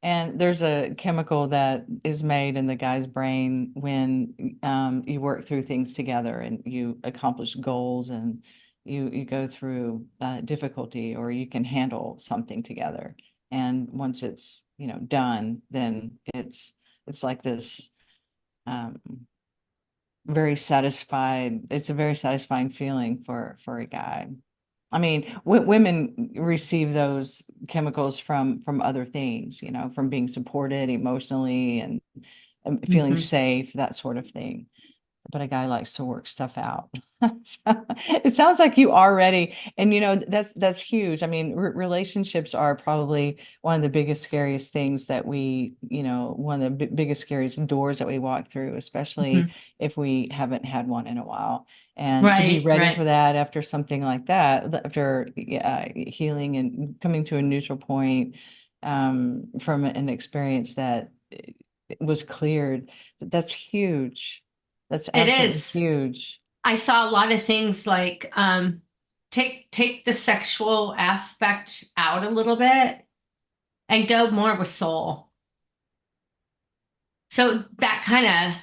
and there's a chemical that is made in the guy's brain when you work through things together and you accomplish goals, and you go through difficulty, or you can handle something together. And once it's, done, then it's like this um, very satisfied. It's a very satisfying feeling for a guy. I mean, women receive those chemicals from other things, from being supported emotionally and feeling Mm-hmm. safe, that sort of thing. But a guy likes to work stuff out. It sounds like you are ready, and that's huge. I mean, relationships are probably one of the biggest, scariest things that one of the biggest, scariest doors that we walk through, especially Mm-hmm. if we haven't had one in a while. And to be Right, ready right. for that after something like that, after healing and coming to a neutral point from an experience that was cleared, that's huge. That's It absolutely is. huge. I saw a lot of things like take the sexual aspect out a little bit and go more with soul. So that kind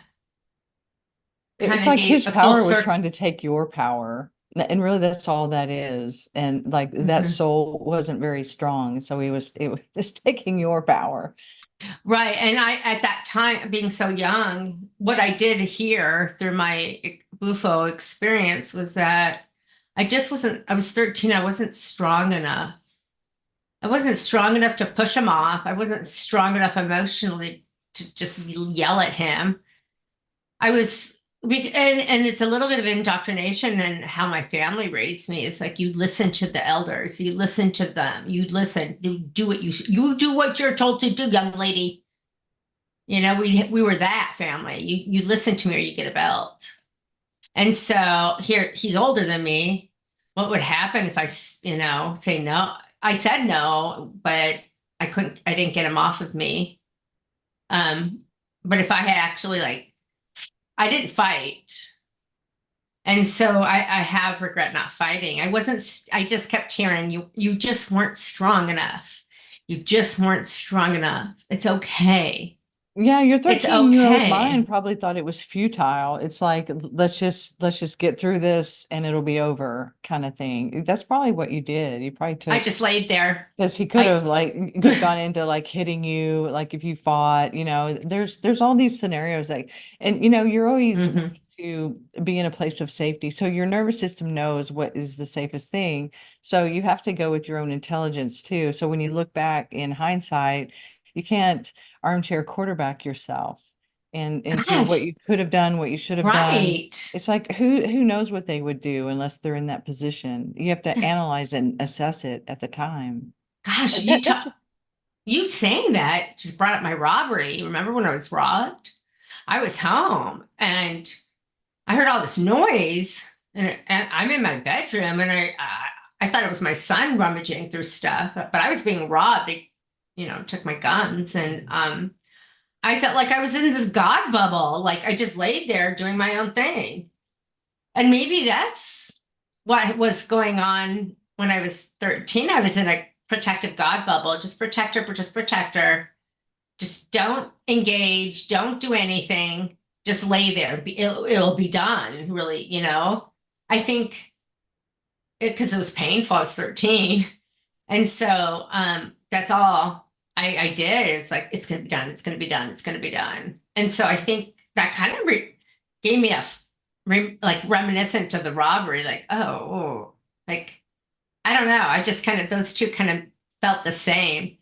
It's of like gave his a full power was circle. trying to take your power. And really that's all that is. And like that Mm-hmm. soul wasn't very strong. So it was just taking your power. Right. And I, at that time, being so young, what I did here through my Bufo experience was that I was 13, I wasn't strong enough. I wasn't strong enough to push him off. I wasn't strong enough emotionally to just yell at him. I was, and it's a little bit of indoctrination and how my family raised me. It's like you listen to the elders, you listen to them, you listen, you do you do what you're told to do, young lady. We were that family. You listen to me or you get a belt. And so here he's older than me. What would happen if say no? I said no, but I didn't get him off of me. Um, but if I had actually I didn't fight. And so I have regret not fighting. I just kept hearing you just weren't strong enough. You just weren't strong enough. It's okay. Yeah, your It's 13-year-old okay. mind probably thought it was futile. It's like, let's just get through this and it'll be over kind of thing. That's probably what you did. You probably I took, just laid there. because he could I have gone into like hitting you, like if you fought, there's all these scenarios, and you're always Mhm. wanting to be in a place of safety. So your nervous system knows what is the safest thing. So you have to go with your own intelligence too. So when you look back in hindsight, you can't armchair quarterback yourself and into what Gosh, you could have done, what you should have done. right. It's like who knows what they would do unless they're in that position. You have to analyze and assess it at the time. Gosh, That's you saying that just brought up my robbery. Remember when I was robbed? I was home and I heard all this noise, and I'm in my bedroom, and I thought it was my son rummaging through stuff, but I was being robbed. They, took my guns, and I felt like I was in this God bubble. Like I just laid there doing my own thing. And maybe that's what was going on when I was 13. I was in a protective God bubble. Just protect her, just protect her. Just don't engage, don't do anything. Just lay there. It'll be done, really, I think because it was painful. I was 13. And so that's all I did. It's like, it's going to be done. It's going to be done. It's going to be done. And so I think that kind of gave me like reminiscent to the robbery, like, like, I don't know. I just kind of, those two kind of felt the same.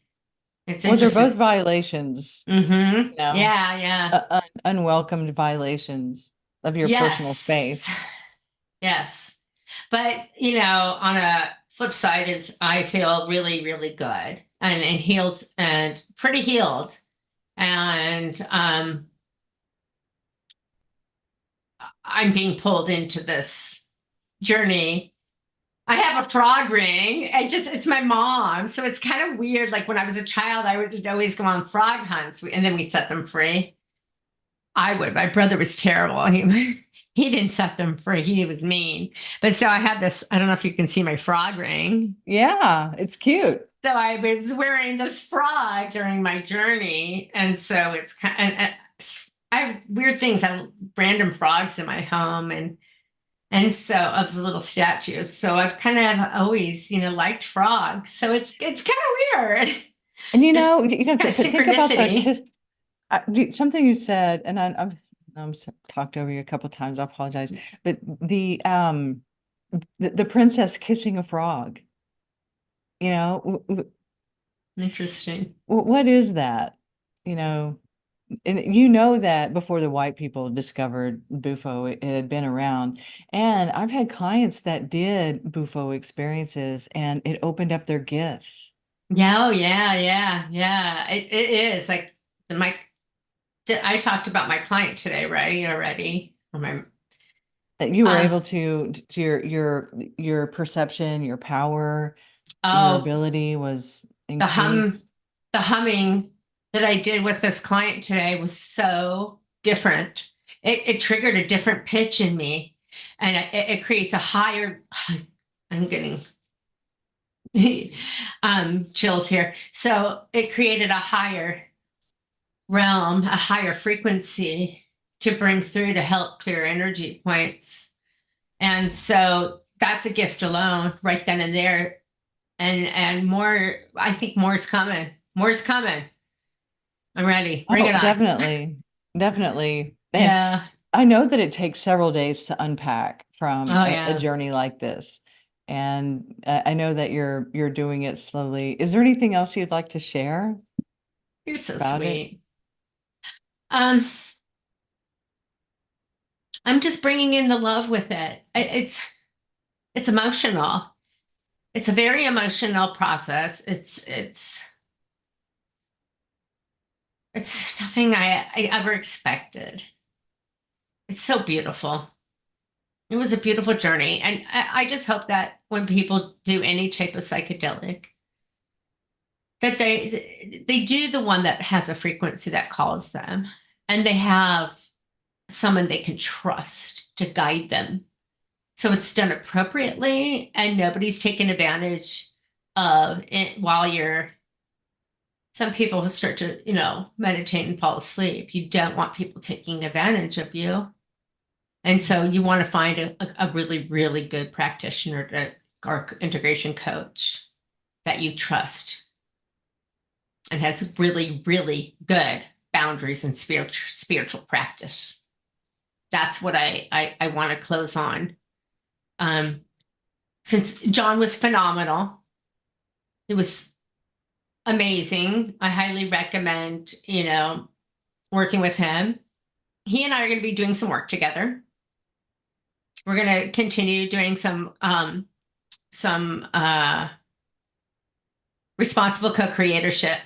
It's Well, they're interesting. both violations. Mm-hmm. You know, Yeah. unwelcomed violations of your personal space. Yes. But, on a flip side is I feel really, really good and healed and pretty healed. And I'm being pulled into this journey. I have a frog ring. It's my mom. So it's kind of weird. Like when I was a child, I would always go on frog hunts and then we'd set them free. I would. My brother was terrible. He didn't set them free. He was mean. But so I had this, I don't know if you can see my frog ring. Yeah, it's cute. So I was wearing this frog during my journey. And so it's kind of, and I have weird things. I have random frogs in my home and so of little statues. So I've kind of always, liked frogs. So it's kind of weird. And think about something you said, and I'm talked over you a couple of times. I apologize, but the princess kissing a frog. Interesting. What is that? And that before the white people discovered Bufo, it had been around. And I've had clients that did Bufo experiences and it opened up their gifts. Yeah, oh, yeah. It is like I talked about my client today, right? Already. You were able to your perception, your power, your ability was increased. The humming that I did with this client today was so different. It triggered a different pitch in me, and it creates a higher. I'm getting chills here. So it created a higher realm, a higher frequency to bring through to help clear energy points. And so that's a gift alone right then and there. And more, I think more is coming. More is coming. I'm ready. Bring it on. Definitely. Yeah. I know that it takes several days to unpack from a journey like this. And I know that you're doing it slowly. Is there anything else you'd like to share? You're so sweet. I'm just bringing in the love with it. It's emotional. It's a very emotional process. It's nothing I ever expected. It's so beautiful. It was a beautiful journey. And I just hope that when people do any type of psychedelic, that they do the one that has a frequency that calls them, and they have someone they can trust to guide them. So it's done appropriately and nobody's taken advantage of it while some people who start to, meditate and fall asleep. You don't want people taking advantage of you. And so you want to find a really, really good practitioner or integration coach that you trust and has really, really good boundaries and spiritual practice. That's what I want to close on. Since John was phenomenal, it was amazing. I highly recommend, working with him. He and I are going to be doing some work together. We're going to continue doing some responsible co-creatorship.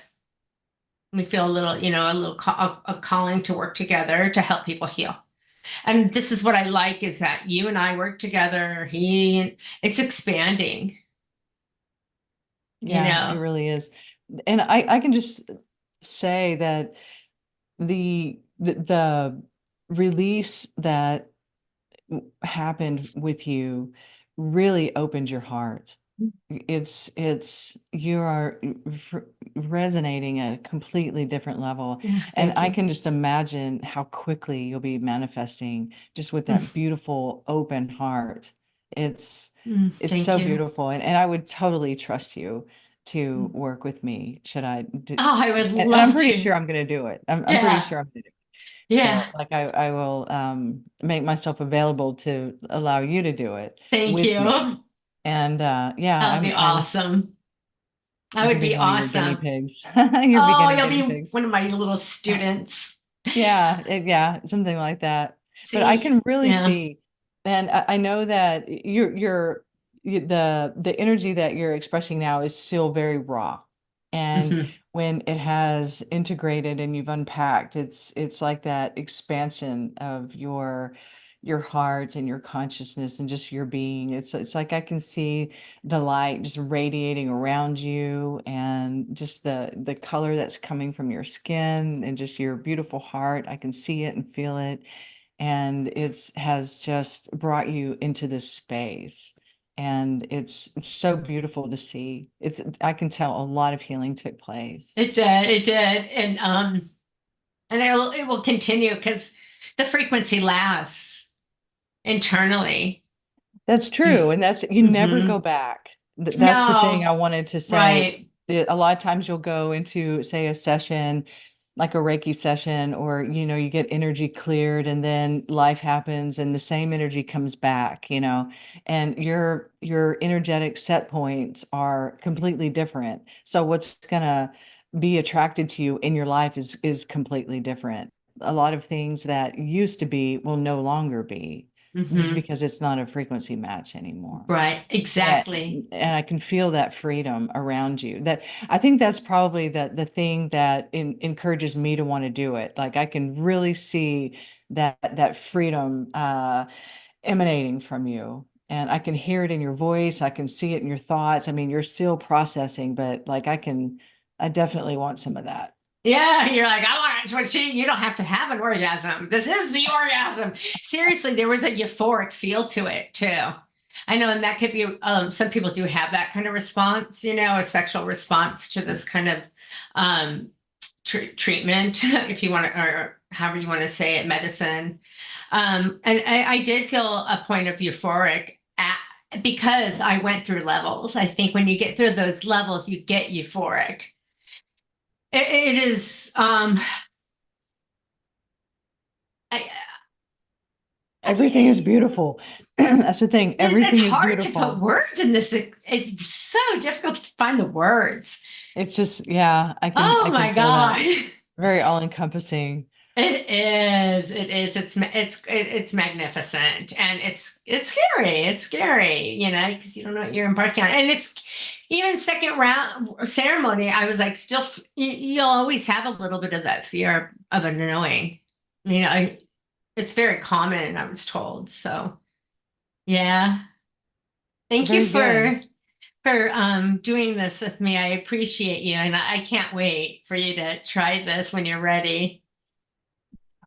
We feel a little calling to work together to help people heal. And this is what I like is that you and I work together. It's expanding. Yeah, it really is. And I can just say that the release that happened with you really opened your heart. You are resonating at a completely different level. And I can just imagine how quickly you'll be manifesting just with that beautiful open heart. It's so beautiful. And I would totally trust you to work with me. Should I? I would love to. And I'm pretty sure I'm going to do it. I'm pretty sure I'm going to do it. Yeah. So I will make myself available to allow you to do it. Thank you. Me. And that'll be awesome. That would be one of your guinea awesome. pigs. Oh, you'll guinea be pigs. one of my little students. Yeah, something like that. But I See, can really yeah. see, and I know that the energy that you're expressing now is still very raw. And Mhm. when it has integrated and you've unpacked, it's like that expansion of your heart and your consciousness and just your being. It's like I can see the light just radiating around you, and just the color that's coming from your skin and just your beautiful heart. I can see it and feel it, and it's has just brought you into this space, and it's so beautiful to see. It's I can tell a lot of healing took place. It did. And it will continue because the frequency lasts internally. That's true, and that's you never Hmm. go back. That's the thing I No, wanted to say. right. A lot of times you'll go into, say, a session, like a Reiki session, or you get energy cleared, and then life happens, and the same energy comes back, and your energetic set points are completely different. So what's gonna be attracted to you in your life is completely different. A lot of things that used to be will no longer be, just Hmm. because it's not a frequency match anymore. Right. Exactly. And I can feel that freedom around you. That I think that's probably the thing that encourages me to want to do it. Like I can really see that freedom emanating from you. And I can hear it in your voice. I can see it in your thoughts. I mean, you're still processing, but like I definitely want some of that. Yeah, you're like, I want to see. You don't have to have an orgasm. This is the orgasm. Seriously, there was a euphoric feel to it too. I know, and that could be, some people do have that kind of response, a sexual response to this kind of treatment, if you want to, or however you want to say it, medicine. And I did feel a point of euphoric because I went through levels. I think when you get through those levels, you get euphoric. It is, I, Everything is beautiful. That's the thing. it's Everything is hard to put beautiful. words in this. It's so difficult to find the words. It's just, yeah, I Oh can my feel God. that. Very all encompassing. It is. It is. It's magnificent, and it's scary. It's scary, because you don't know what you're embarking on. And it's even second round ceremony. I was like, still, you'll always have a little bit of that fear of unknowing. It's very common, I was told. So yeah, thank you Very good. for doing this with me. I appreciate you, and I can't wait for you to try this when you're ready.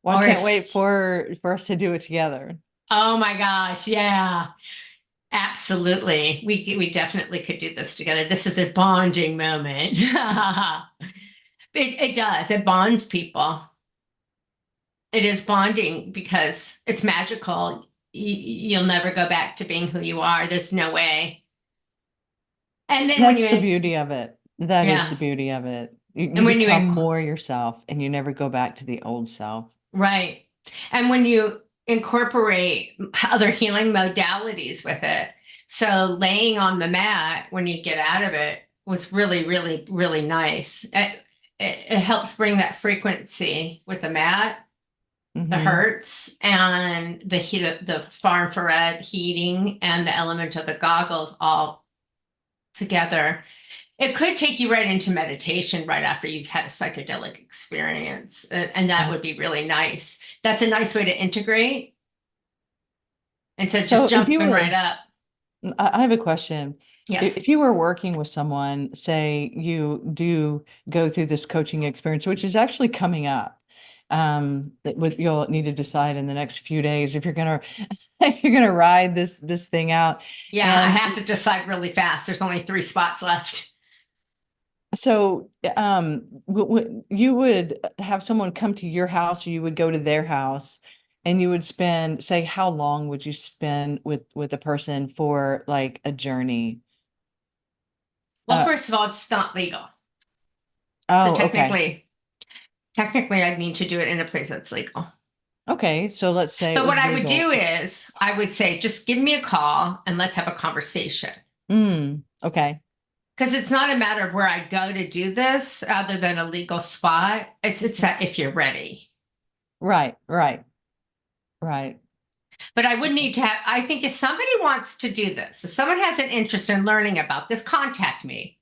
Well, I Or can't if wait for us to do it together. Oh my gosh, yeah, absolutely. We definitely could do this together. This is a bonding moment. It does. It bonds people. It is bonding because it's magical. You'll never go back to being who you are. There's no way. And then when That's you the beauty of it. That is yeah, the beauty of it. You and when become more yourself, and you never go back to the old self. right, and when you incorporate other healing modalities with it. So laying on the mat when you get out of it was really, really, really nice. It helps bring that frequency with the mat, the Hmm. hertz, and the heat, the far infrared heating, and the element of the goggles all together. It could take you right into meditation right after you've had a psychedelic experience, and that would be really nice. That's a nice way to integrate instead of just So if you jumping right were, up. I have a question. Yes. If you were working with someone, say you do go through this coaching experience, which is actually coming up, you'll need to decide in the next few days if you're gonna if you're gonna ride this thing out. Yeah, I And have to decide really fast. There's only 3 spots left. so, you would have someone come to your house, or you would go to their house, and you would spend, say, how long would you spend with a person for like a journey? Well, Uh, first of all, it's not legal. So oh, okay. technically, I'd need to do it in a place that's legal. Okay, so let's say it But what was I would do legal. is I would say, just give me a call and let's have a conversation. Okay. Because it's not a matter of where I go to do this other than a legal spot. It's that if you're ready. Right. But I would need to have, I think if somebody wants to do this, if someone has an interest in learning about this, contact me.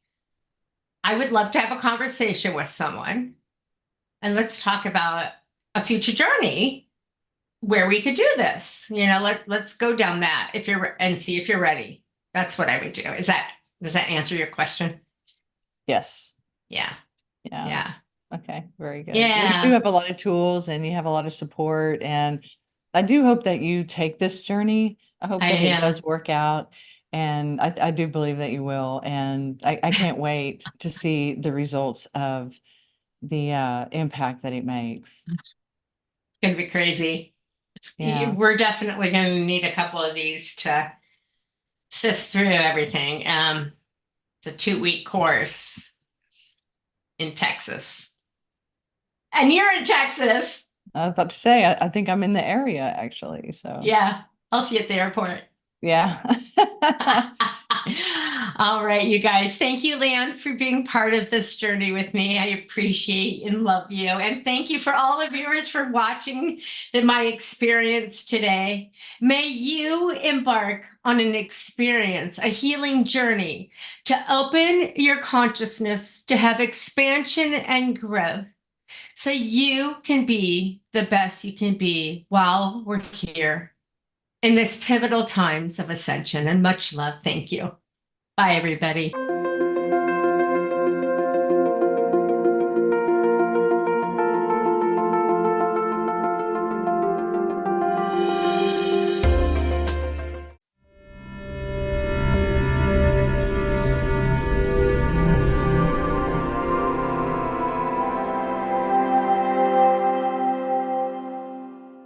I would love to have a conversation with someone and let's talk about a future journey where we could do this. Let's go down that and see if you're ready. That's what I would do. Does that answer your question? Yes. Yeah. Okay. Very good. Yeah. You have a lot of tools and you have a lot of support, and I do hope that you take this journey. I hope that it does work out. And I do believe that you will. And I can't wait to see the results of the impact that it makes. It's going to be crazy. Yeah. We're definitely going to need a couple of these to sift through everything. It's a 2-week course in Texas. And you're in Texas. I was about to say, I think I'm in the area actually. So yeah, I'll see you at the airport. Yeah. All right, you guys. Thank you, Lea Anne, for being part of this journey with me. I appreciate and love you. And thank you for all the viewers for watching my experience today. May you embark on an experience, a healing journey to open your consciousness, to have expansion and growth, so you can be the best you can be while we're here in this pivotal times of ascension. And much love. Thank you. Bye, everybody.